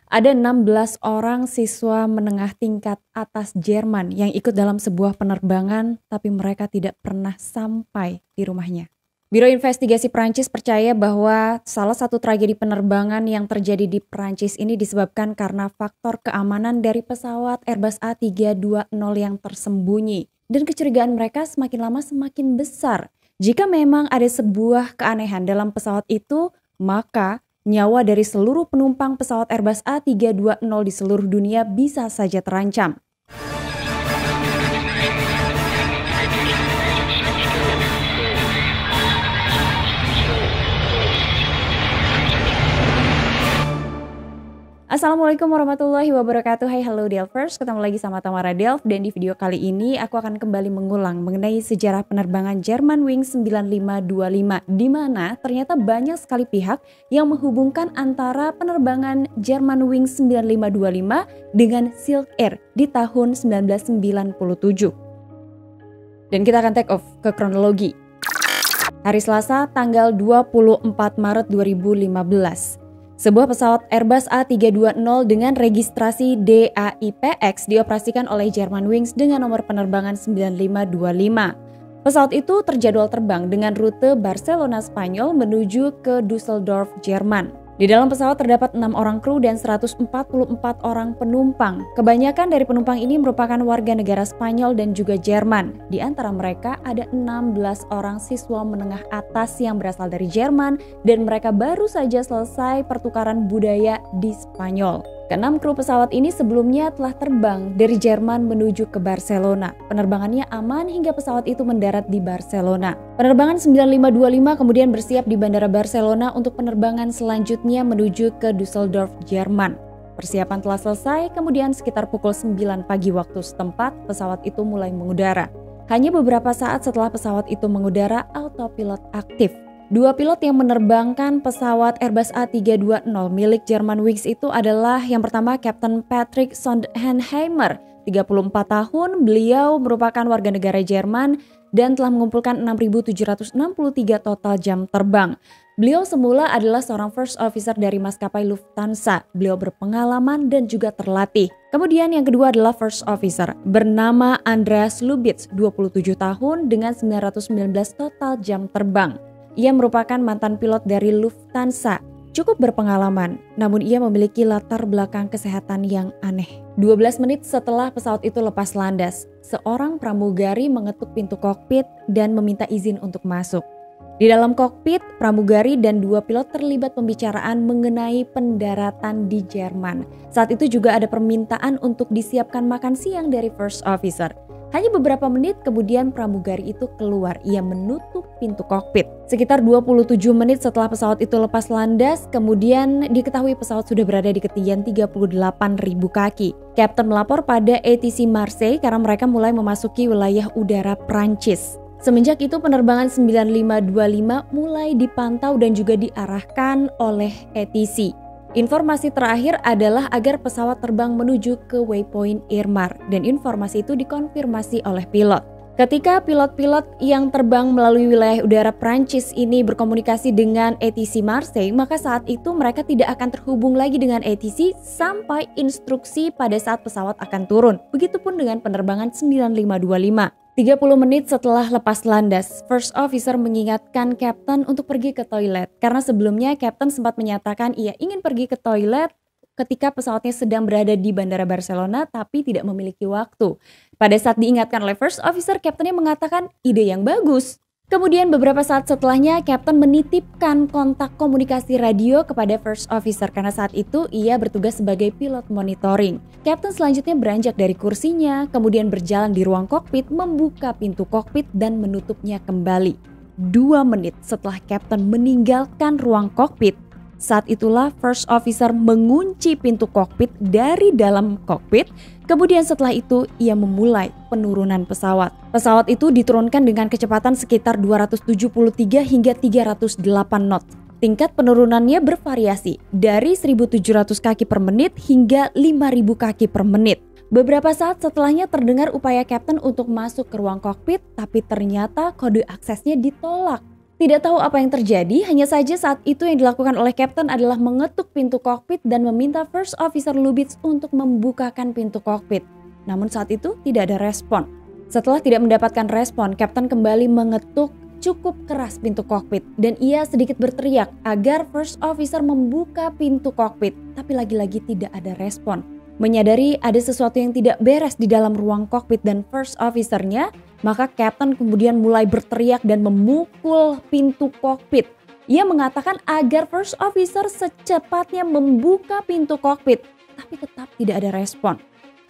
Ada 16 orang siswa menengah tingkat atas Jerman yang ikut dalam sebuah penerbangan, tapi mereka tidak pernah sampai di rumahnya. Biro Investigasi Prancis percaya bahwa salah satu tragedi penerbangan yang terjadi di Prancis ini disebabkan karena faktor keamanan dari pesawat Airbus A320 yang tersembunyi. Dan kecurigaan mereka semakin lama semakin besar. Jika memang ada sebuah keanehan dalam pesawat itu, maka nyawa dari seluruh penumpang pesawat Airbus A320 di seluruh dunia bisa saja terancam. Assalamualaikum warahmatullahi wabarakatuh. Hai, halo Delvers, ketemu lagi sama Tamara Delv. Dan di video kali ini aku akan kembali mengulang mengenai sejarah penerbangan Germanwings 9525, di mana ternyata banyak sekali pihak yang menghubungkan antara penerbangan Germanwings 9525 dengan Silk Air di tahun 1997. Dan kita akan take off ke kronologi. Hari Selasa tanggal 24 Maret 2015. Sebuah pesawat Airbus A320 dengan registrasi DAIPX dioperasikan oleh Germanwings dengan nomor penerbangan 9525. Pesawat itu terjadwal terbang dengan rute Barcelona, Spanyol menuju ke Düsseldorf, Jerman. Di dalam pesawat terdapat 6 orang kru dan 144 orang penumpang. Kebanyakan dari penumpang ini merupakan warga negara Spanyol dan juga Jerman. Di antara mereka ada 16 orang siswa menengah atas yang berasal dari Jerman dan mereka baru saja selesai pertukaran budaya di Spanyol. Keenam kru pesawat ini sebelumnya telah terbang dari Jerman menuju ke Barcelona. Penerbangannya aman hingga pesawat itu mendarat di Barcelona. Penerbangan 9525 kemudian bersiap di Bandara Barcelona untuk penerbangan selanjutnya menuju ke Düsseldorf, Jerman. Persiapan telah selesai, kemudian sekitar pukul 9 pagi waktu setempat, pesawat itu mulai mengudara. Hanya beberapa saat setelah pesawat itu mengudara, autopilot aktif. Dua pilot yang menerbangkan pesawat Airbus A320 milik Germanwings itu adalah yang pertama Kapten Patrick Sondenheimer, 34 tahun, beliau merupakan warga negara Jerman dan telah mengumpulkan 6.763 total jam terbang. Beliau semula adalah seorang first officer dari maskapai Lufthansa. Beliau berpengalaman dan juga terlatih. Kemudian yang kedua adalah first officer bernama Andreas Lubitz, 27 tahun dengan 919 total jam terbang. Ia merupakan mantan pilot dari Lufthansa, cukup berpengalaman, namun ia memiliki latar belakang kesehatan yang aneh. 12 menit setelah pesawat itu lepas landas, seorang pramugari mengetuk pintu kokpit dan meminta izin untuk masuk. Di dalam kokpit, pramugari dan dua pilot terlibat pembicaraan mengenai pendaratan di Jerman. Saat itu juga ada permintaan untuk disiapkan makan siang dari first officer. Hanya beberapa menit kemudian pramugari itu keluar, ia menutup pintu kokpit. Sekitar 27 menit setelah pesawat itu lepas landas, kemudian diketahui pesawat sudah berada di ketinggian 38.000 kaki. Kapten melapor pada ATC Marseille karena mereka mulai memasuki wilayah udara Prancis. Semenjak itu penerbangan 9525 mulai dipantau dan juga diarahkan oleh ATC. Informasi terakhir adalah agar pesawat terbang menuju ke waypoint Irmar dan informasi itu dikonfirmasi oleh pilot. Ketika pilot-pilot yang terbang melalui wilayah udara Prancis ini berkomunikasi dengan ATC Marseille, maka saat itu mereka tidak akan terhubung lagi dengan ATC sampai instruksi pada saat pesawat akan turun. Begitupun dengan penerbangan 9525. 30 menit setelah lepas landas, first officer mengingatkan Kapten untuk pergi ke toilet. Karena sebelumnya Kapten sempat menyatakan ia ingin pergi ke toilet ketika pesawatnya sedang berada di Bandara Barcelona tapi tidak memiliki waktu. Pada saat diingatkan oleh first officer, Kaptennya mengatakan ide yang bagus. Kemudian beberapa saat setelahnya, Kapten menitipkan kontak komunikasi radio kepada first officer karena saat itu ia bertugas sebagai pilot monitoring. Kapten selanjutnya beranjak dari kursinya, kemudian berjalan di ruang kokpit, membuka pintu kokpit dan menutupnya kembali. 2 menit setelah Kapten meninggalkan ruang kokpit, saat itulah first officer mengunci pintu kokpit dari dalam kokpit. Kemudian setelah itu ia memulai penurunan pesawat. Pesawat itu diturunkan dengan kecepatan sekitar 273 hingga 308 knot. Tingkat penurunannya bervariasi dari 1.700 kaki per menit hingga 5.000 kaki per menit. Beberapa saat setelahnya terdengar upaya Kapten untuk masuk ke ruang kokpit, tapi ternyata kode aksesnya ditolak. Tidak tahu apa yang terjadi, hanya saja saat itu yang dilakukan oleh Kapten adalah mengetuk pintu kokpit dan meminta First Officer Lubitz untuk membukakan pintu kokpit. Namun saat itu tidak ada respon. Setelah tidak mendapatkan respon, Kapten kembali mengetuk cukup keras pintu kokpit dan ia sedikit berteriak agar First Officer membuka pintu kokpit, tapi lagi-lagi tidak ada respon. Menyadari ada sesuatu yang tidak beres di dalam ruang kokpit dan First Officer-nya, maka Kapten kemudian mulai berteriak dan memukul pintu kokpit. Ia mengatakan agar First Officer secepatnya membuka pintu kokpit, tapi tetap tidak ada respon.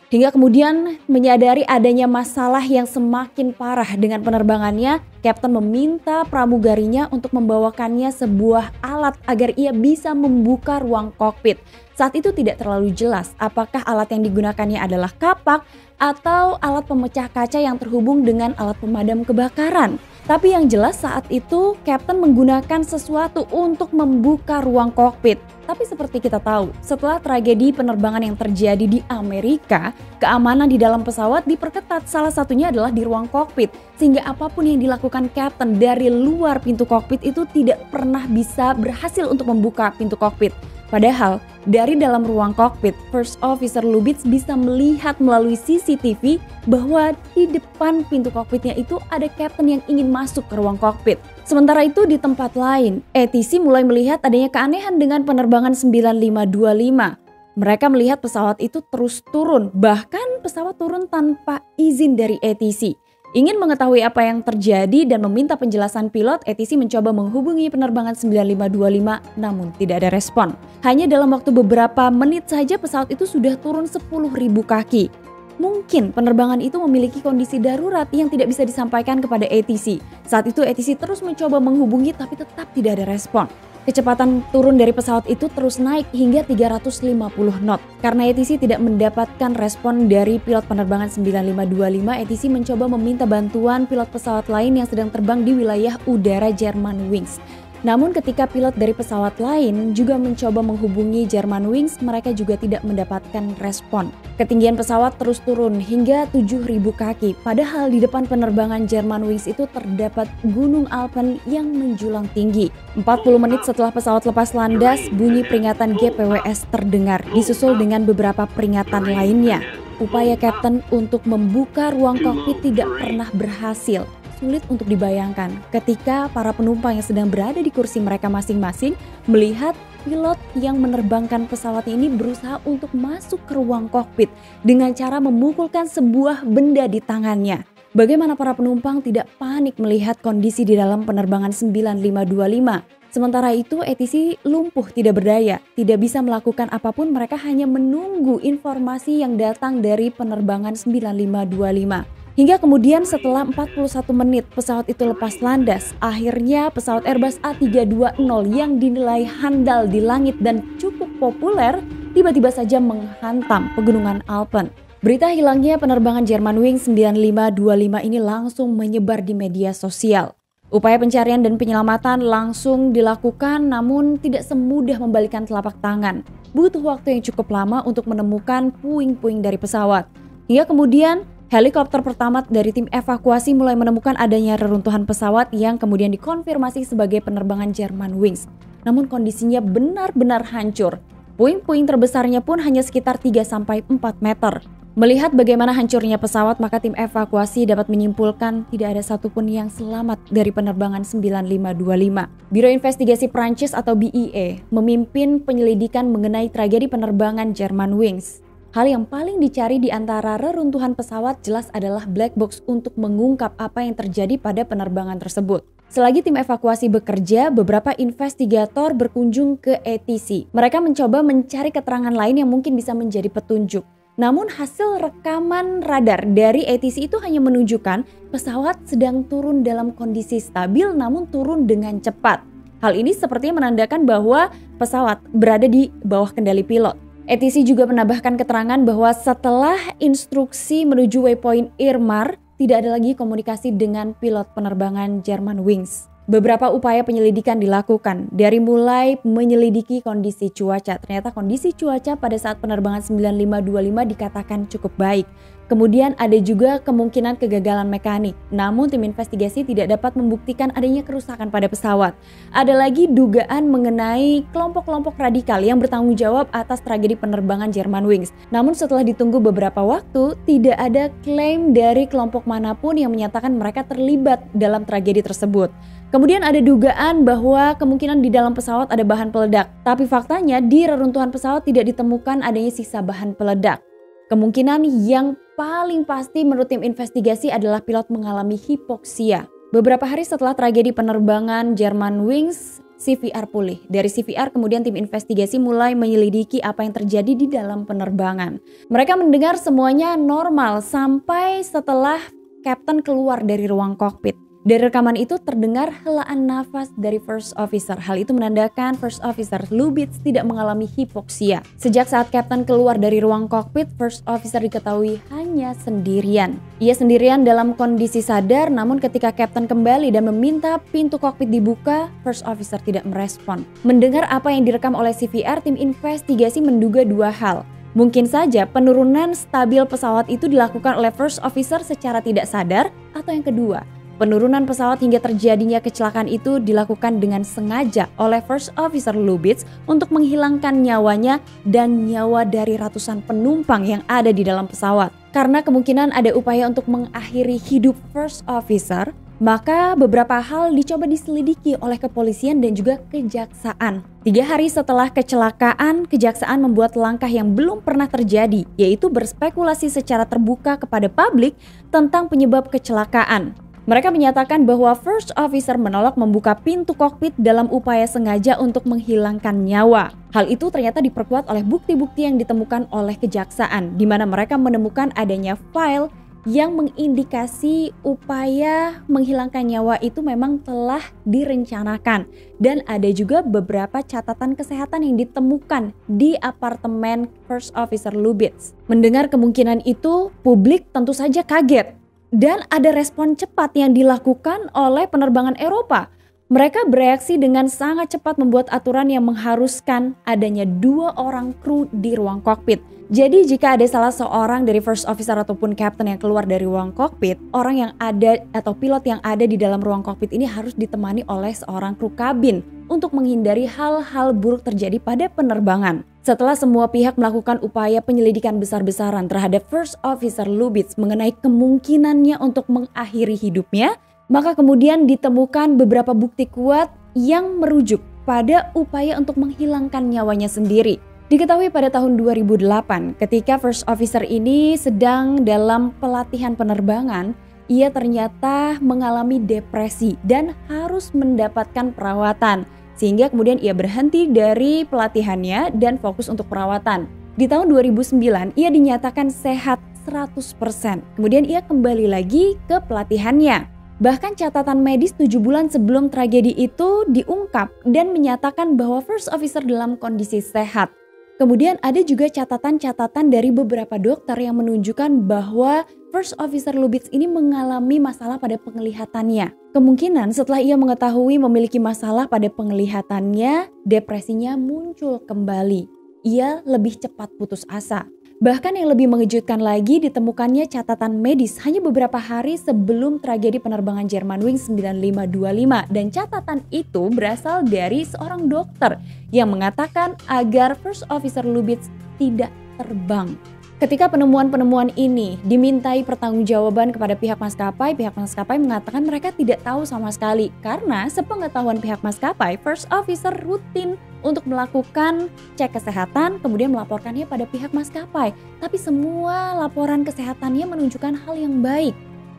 Hingga kemudian menyadari adanya masalah yang semakin parah dengan penerbangannya, Kapten meminta pramugarinya untuk membawakannya sebuah alat agar ia bisa membuka ruang kokpit. Saat itu tidak terlalu jelas apakah alat yang digunakannya adalah kapak atau alat pemecah kaca yang terhubung dengan alat pemadam kebakaran. Tapi yang jelas saat itu Kapten menggunakan sesuatu untuk membuka ruang kokpit. Tapi seperti kita tahu, setelah tragedi penerbangan yang terjadi di Amerika, keamanan di dalam pesawat diperketat, salah satunya adalah di ruang kokpit. Sehingga apapun yang dilakukan Kapten dari luar pintu kokpit itu tidak pernah bisa berhasil untuk membuka pintu kokpit. Padahal dari dalam ruang kokpit, First Officer Lubitz bisa melihat melalui CCTV bahwa di depan pintu kokpitnya itu ada Kapten yang ingin masuk ke ruang kokpit. Sementara itu di tempat lain, ATC mulai melihat adanya keanehan dengan penerbangan 9525. Mereka melihat pesawat itu terus turun, bahkan pesawat turun tanpa izin dari ATC. Ingin mengetahui apa yang terjadi dan meminta penjelasan pilot, ATC mencoba menghubungi penerbangan 9525 namun tidak ada respon. Hanya dalam waktu beberapa menit saja pesawat itu sudah turun 10.000 kaki. Mungkin penerbangan itu memiliki kondisi darurat yang tidak bisa disampaikan kepada ATC. Saat itu ATC terus mencoba menghubungi tapi tetap tidak ada respon. Kecepatan turun dari pesawat itu terus naik hingga 350 knot. Karena ATC tidak mendapatkan respon dari pilot penerbangan 9525, ATC mencoba meminta bantuan pilot pesawat lain yang sedang terbang di wilayah udara Germanwings. Namun ketika pilot dari pesawat lain juga mencoba menghubungi Germanwings, mereka juga tidak mendapatkan respon. Ketinggian pesawat terus turun hingga 7.000 kaki, padahal di depan penerbangan Germanwings itu terdapat Gunung Alpen yang menjulang tinggi. 40 menit setelah pesawat lepas landas, bunyi peringatan GPWS terdengar, disusul dengan beberapa peringatan lainnya. Upaya Kapten untuk membuka ruang kokpit tidak pernah berhasil. Sulit untuk dibayangkan ketika para penumpang yang sedang berada di kursi mereka masing-masing melihat pilot yang menerbangkan pesawat ini berusaha untuk masuk ke ruang kokpit dengan cara memukulkan sebuah benda di tangannya. Bagaimana para penumpang tidak panik melihat kondisi di dalam penerbangan 9525. Sementara itu ATC lumpuh tidak berdaya, tidak bisa melakukan apapun, mereka hanya menunggu informasi yang datang dari penerbangan 9525. Hingga kemudian setelah 41 menit pesawat itu lepas landas, akhirnya pesawat Airbus A320 yang dinilai handal di langit dan cukup populer tiba-tiba saja menghantam pegunungan Alpen. Berita hilangnya penerbangan Germanwings 9525 ini langsung menyebar di media sosial. Upaya pencarian dan penyelamatan langsung dilakukan namun tidak semudah membalikan telapak tangan. Butuh waktu yang cukup lama untuk menemukan puing-puing dari pesawat. Hingga kemudian helikopter pertama dari tim evakuasi mulai menemukan adanya reruntuhan pesawat yang kemudian dikonfirmasi sebagai penerbangan Germanwings. Namun kondisinya benar-benar hancur. Puing-puing terbesarnya pun hanya sekitar 3-4 meter. Melihat bagaimana hancurnya pesawat, maka tim evakuasi dapat menyimpulkan tidak ada satupun yang selamat dari penerbangan 9525. Biro Investigasi Prancis atau BIA memimpin penyelidikan mengenai tragedi penerbangan Germanwings. Hal yang paling dicari di antara reruntuhan pesawat jelas adalah black box untuk mengungkap apa yang terjadi pada penerbangan tersebut. Selagi tim evakuasi bekerja, beberapa investigator berkunjung ke ATC. Mereka mencoba mencari keterangan lain yang mungkin bisa menjadi petunjuk. Namun hasil rekaman radar dari ATC itu hanya menunjukkan pesawat sedang turun dalam kondisi stabil namun turun dengan cepat. Hal ini sepertinya menandakan bahwa pesawat berada di bawah kendali pilot. ATC juga menambahkan keterangan bahwa setelah instruksi menuju waypoint Irmar, tidak ada lagi komunikasi dengan pilot penerbangan Germanwings. Beberapa upaya penyelidikan dilakukan, dari mulai menyelidiki kondisi cuaca. Ternyata kondisi cuaca pada saat penerbangan 9525 dikatakan cukup baik. Kemudian ada juga kemungkinan kegagalan mekanik, namun tim investigasi tidak dapat membuktikan adanya kerusakan pada pesawat. Ada lagi dugaan mengenai kelompok-kelompok radikal yang bertanggung jawab atas tragedi penerbangan Germanwings. Namun setelah ditunggu beberapa waktu, tidak ada klaim dari kelompok manapun yang menyatakan mereka terlibat dalam tragedi tersebut. Kemudian ada dugaan bahwa kemungkinan di dalam pesawat ada bahan peledak, tapi faktanya di reruntuhan pesawat tidak ditemukan adanya sisa bahan peledak. Kemungkinan yang paling pasti menurut tim investigasi adalah pilot mengalami hipoksia. Beberapa hari setelah tragedi penerbangan Germanwings, CVR pulih. Dari CVR kemudian tim investigasi mulai menyelidiki apa yang terjadi di dalam penerbangan. Mereka mendengar semuanya normal sampai setelah Kapten keluar dari ruang kokpit. Dari rekaman itu terdengar helaan nafas dari First Officer. Hal itu menandakan First Officer Lubitz tidak mengalami hipoksia. Sejak saat Kapten keluar dari ruang kokpit, First Officer diketahui hanya sendirian. Ia sendirian dalam kondisi sadar, namun ketika Kapten kembali dan meminta pintu kokpit dibuka, First Officer tidak merespon. Mendengar apa yang direkam oleh CVR, tim investigasi menduga dua hal. Mungkin saja penurunan stabil pesawat itu dilakukan oleh First Officer secara tidak sadar, atau yang kedua, penurunan pesawat hingga terjadinya kecelakaan itu dilakukan dengan sengaja oleh First Officer Lubitz untuk menghilangkan nyawanya dan nyawa dari ratusan penumpang yang ada di dalam pesawat. Karena kemungkinan ada upaya untuk mengakhiri hidup First Officer, maka beberapa hal dicoba diselidiki oleh kepolisian dan juga kejaksaan. 3 hari setelah kecelakaan, kejaksaan membuat langkah yang belum pernah terjadi, yaitu berspekulasi secara terbuka kepada publik tentang penyebab kecelakaan. Mereka menyatakan bahwa First Officer menolak membuka pintu kokpit dalam upaya sengaja untuk menghilangkan nyawa. Hal itu ternyata diperkuat oleh bukti-bukti yang ditemukan oleh kejaksaan, di mana mereka menemukan adanya file yang mengindikasi upaya menghilangkan nyawa itu memang telah direncanakan. Dan ada juga beberapa catatan kesehatan yang ditemukan di apartemen First Officer Lubitz. Mendengar kemungkinan itu, publik tentu saja kaget. Dan ada respon cepat yang dilakukan oleh penerbangan Eropa. Mereka bereaksi dengan sangat cepat membuat aturan yang mengharuskan adanya 2 orang kru di ruang kokpit. Jadi jika ada salah seorang dari First Officer ataupun Captain yang keluar dari ruang kokpit, orang yang ada atau pilot yang ada di dalam ruang kokpit ini harus ditemani oleh seorang kru kabin untuk menghindari hal-hal buruk terjadi pada penerbangan. Setelah semua pihak melakukan upaya penyelidikan besar-besaran terhadap First Officer Lubitz mengenai kemungkinannya untuk mengakhiri hidupnya, maka kemudian ditemukan beberapa bukti kuat yang merujuk pada upaya untuk menghilangkan nyawanya sendiri. Diketahui pada tahun 2008 ketika First Officer ini sedang dalam pelatihan penerbangan, ia ternyata mengalami depresi dan harus mendapatkan perawatan. Sehingga kemudian ia berhenti dari pelatihannya dan fokus untuk perawatan. Di tahun 2009 ia dinyatakan sehat 100%. Kemudian ia kembali lagi ke pelatihannya. Bahkan catatan medis 7 bulan sebelum tragedi itu diungkap dan menyatakan bahwa First Officer dalam kondisi sehat. Kemudian ada juga catatan-catatan dari beberapa dokter yang menunjukkan bahwa First Officer Lubitz ini mengalami masalah pada penglihatannya. Kemungkinan setelah ia mengetahui memiliki masalah pada penglihatannya, depresinya muncul kembali. Ia lebih cepat putus asa. Bahkan yang lebih mengejutkan lagi, ditemukannya catatan medis hanya beberapa hari sebelum tragedi penerbangan Germanwings 9525, dan catatan itu berasal dari seorang dokter yang mengatakan agar First Officer Lubitz tidak terbang. Ketika penemuan-penemuan ini dimintai pertanggungjawaban kepada pihak maskapai mengatakan mereka tidak tahu sama sekali karena sepengetahuan pihak maskapai, First Officer rutin untuk melakukan cek kesehatan kemudian melaporkannya pada pihak maskapai. Tapi semua laporan kesehatannya menunjukkan hal yang baik.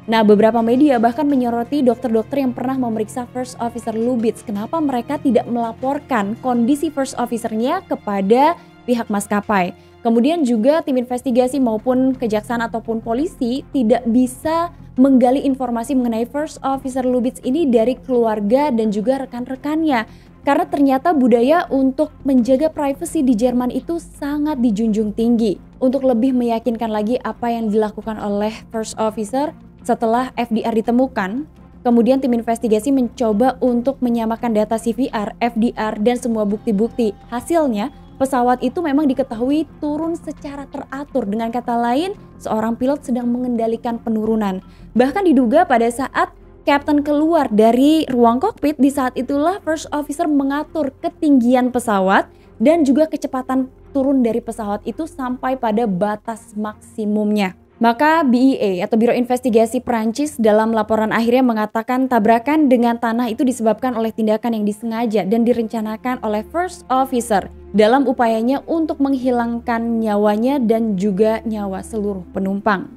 Nah, beberapa media bahkan menyoroti dokter-dokter yang pernah memeriksa First Officer Lubitz. Kenapa mereka tidak melaporkan kondisi First Officer-nya kepada pihak maskapai? Kemudian juga tim investigasi maupun kejaksaan ataupun polisi tidak bisa menggali informasi mengenai First Officer Lubitz ini dari keluarga dan juga rekan-rekannya. Karena ternyata budaya untuk menjaga privasi di Jerman itu sangat dijunjung tinggi. Untuk lebih meyakinkan lagi apa yang dilakukan oleh First Officer setelah FDR ditemukan, Kemudian tim investigasi mencoba untuk menyamakan data CVR, FDR, dan semua bukti-bukti. Hasilnya, pesawat itu memang diketahui turun secara teratur. Dengan kata lain, seorang pilot sedang mengendalikan penurunan. Bahkan diduga pada saat Kapten keluar dari ruang kokpit, di saat itulah First Officer mengatur ketinggian pesawat dan juga kecepatan turun dari pesawat itu sampai pada batas maksimumnya. Maka BIA atau Biro Investigasi Prancis dalam laporan akhirnya mengatakan tabrakan dengan tanah itu disebabkan oleh tindakan yang disengaja dan direncanakan oleh First Officer dalam upayanya untuk menghilangkan nyawanya dan juga nyawa seluruh penumpang.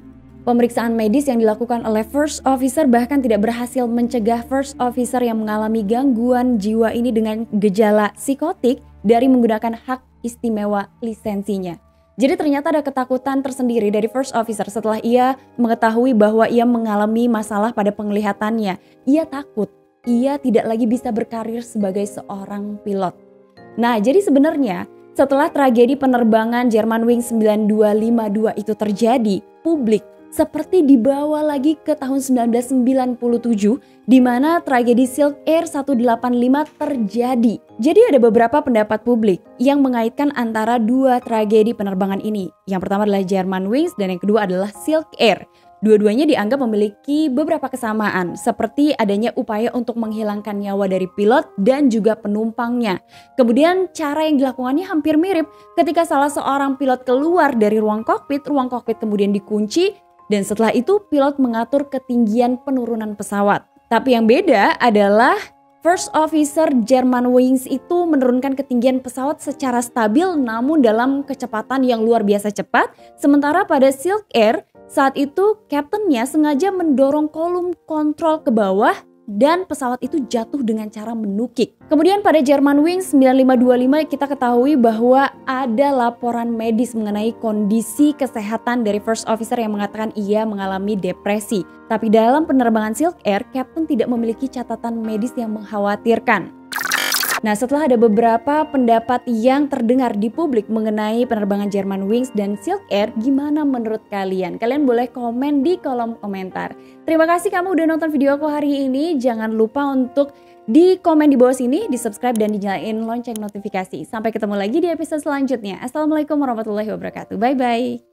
Pemeriksaan medis yang dilakukan oleh First Officer bahkan tidak berhasil mencegah First Officer yang mengalami gangguan jiwa ini dengan gejala psikotik dari menggunakan hak istimewa lisensinya. Jadi ternyata ada ketakutan tersendiri dari First Officer setelah ia mengetahui bahwa ia mengalami masalah pada penglihatannya. Ia takut, ia tidak lagi bisa berkarir sebagai seorang pilot. Nah, jadi sebenarnya setelah tragedi penerbangan Germanwings 9252 itu terjadi, publik seperti dibawa lagi ke tahun 1997 di mana tragedi Silk Air 185 terjadi. Jadi ada beberapa pendapat publik yang mengaitkan antara dua tragedi penerbangan ini. Yang pertama adalah Germanwings dan yang kedua adalah Silk Air. Dua-duanya dianggap memiliki beberapa kesamaan, seperti adanya upaya untuk menghilangkan nyawa dari pilot dan juga penumpangnya. Kemudian cara yang dilakukannya hampir mirip ketika salah seorang pilot keluar dari ruang kokpit kemudian dikunci, dan setelah itu pilot mengatur ketinggian penurunan pesawat. Tapi yang beda adalah First Officer Germanwings itu menurunkan ketinggian pesawat secara stabil namun dalam kecepatan yang luar biasa cepat. Sementara pada Silk Air saat itu kaptennya sengaja mendorong kolom kontrol ke bawah dan pesawat itu jatuh dengan cara menukik. Kemudian pada Germanwings 9525 kita ketahui bahwa ada laporan medis mengenai kondisi kesehatan dari First Officer yang mengatakan ia mengalami depresi. Tapi dalam penerbangan Silk Air, Kapten tidak memiliki catatan medis yang mengkhawatirkan. Nah, setelah ada beberapa pendapat yang terdengar di publik mengenai penerbangan Germanwings dan Silk Air, gimana menurut kalian? Kalian boleh komen di kolom komentar. Terima kasih kamu udah nonton video aku hari ini. Jangan lupa untuk di komen di bawah sini, di subscribe dan dinyalain lonceng notifikasi. Sampai ketemu lagi di episode selanjutnya. Assalamualaikum warahmatullahi wabarakatuh. Bye-bye.